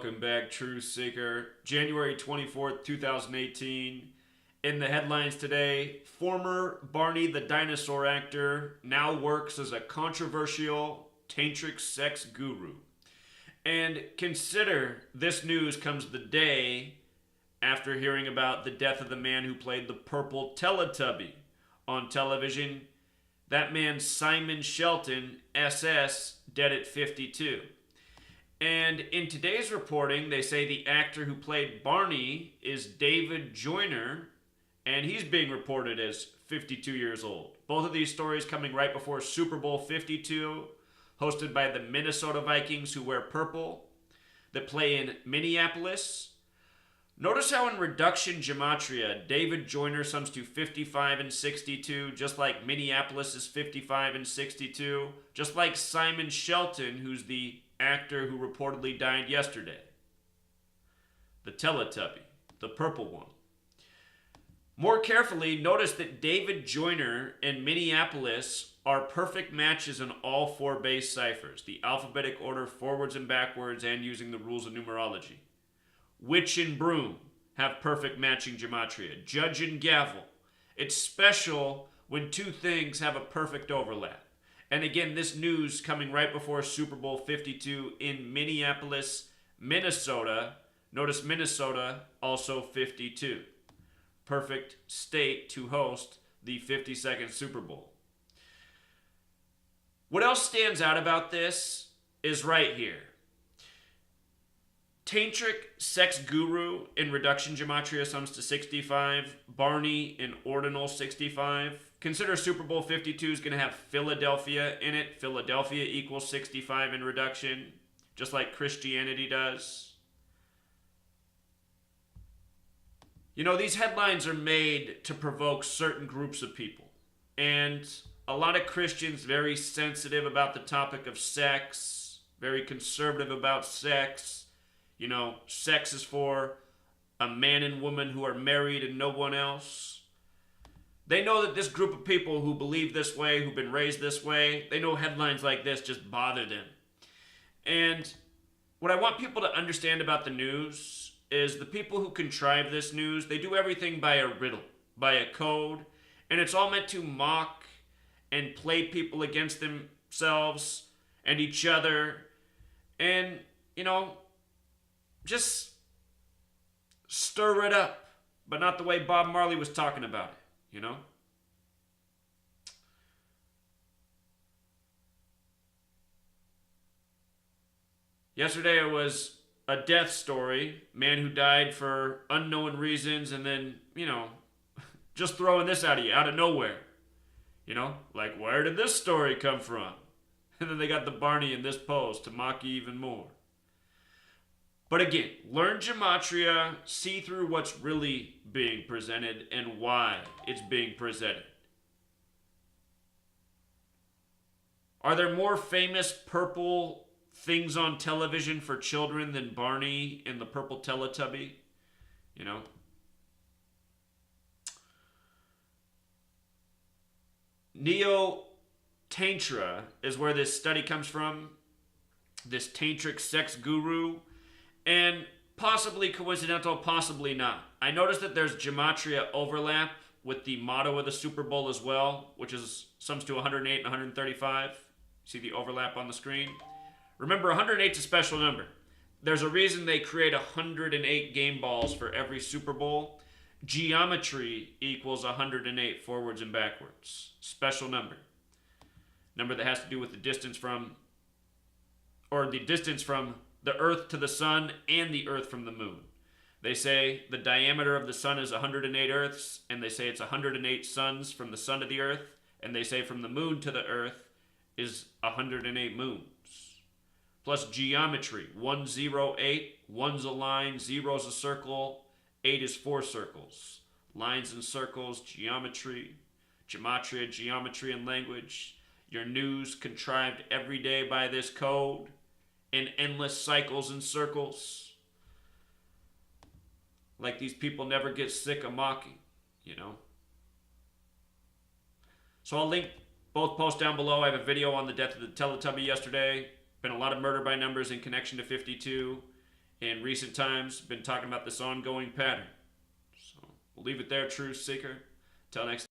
welcome back, Truth Seeker. January 24th, 2018. In the headlines today, former Barney the Dinosaur actor now works as a controversial Tantric sex guru. And consider this news comes the day after hearing about the death of the man who played the purple Teletubby on television. That man, Simon Shelton, SS, dead at 52. And in today's reporting, they say the actor who played Barney is David Joyner, and he's being reported as 52 years old. Both of these stories coming right before Super Bowl 52, hosted by the Minnesota Vikings, who wear purple, that play in Minneapolis. Notice how in reduction gematria, David Joyner sums to 55 and 62, just like Minneapolis is 55 and 62, just like Simon Shelton, who's the actor who reportedly died yesterday. The Teletubby, the purple one. More carefully, notice that David Joyner and Minneapolis are perfect matches in all four base ciphers, the alphabetic order forwards and backwards, and using the rules of numerology. Witch and broom have perfect matching gematria. Judge and gavel. It's special when two things have a perfect overlap. And again, this news coming right before Super Bowl 52 in Minneapolis, Minnesota. Notice Minnesota also 52. Perfect state to host the 52nd Super Bowl. What else stands out about this is right here. Tantric sex guru in reduction gematria sums to 65. Barney in ordinal 65. Consider Super Bowl 52 is going to have Philadelphia in it. Philadelphia equals 65 in reduction, just like Christianity does. You know, these headlines are made to provoke certain groups of people. And a lot of Christians very sensitive about the topic of sex, very conservative about sex. You know, sex is for a man and woman who are married and no one else. They know that this group of people who believe this way, who've been raised this way, they know headlines like this just bother them. And what I want people to understand about the news is the people who contrive this news, they do everything by a riddle, by a code, and it's all meant to mock and play people against themselves and each other. And, you know, just stir it up, but not the way Bob Marley was talking about it. You know? Yesterday it was a death story. Man who died for unknown reasons, and then, you know, just throwing this at you out of nowhere. You know? Like, where did this story come from? And then they got the Barney in this post to mock you even more. But again, learn gematria, see through what's really being presented and why it's being presented. Are there more famous purple things on television for children than Barney and the purple Teletubby? You know? Neo-Tantra is where this study comes from. This Tantric sex guru. And possibly coincidental, possibly not. I noticed that there's gematria overlap with the motto of the Super Bowl as well, which is sums to 108 and 135. See the overlap on the screen? Remember, 108 is a special number. There's a reason they create 108 game balls for every Super Bowl. Geometry equals 108 forwards and backwards. Special number. Number that has to do with the distance from, or the distance from the Earth to the Sun and the Earth from the Moon. They say the diameter of the Sun is 108 Earths, and they say it's 108 suns from the Sun to the Earth, and they say from the Moon to the Earth is 108 moons. Plus geometry, 108, 1's a line, 0's a circle, 8 is 4 circles. Lines and circles, geometry, gematria, geometry and language. Your news contrived every day by this code. In endless cycles and circles. Like these people never get sick of mocking, you know? So I'll link both posts down below. I have a video on the death of the Teletubby yesterday. Been a lot of murder by numbers in connection to 52. in recent times been talking about this ongoing pattern. So we'll leave it there, truth seeker. Till next time.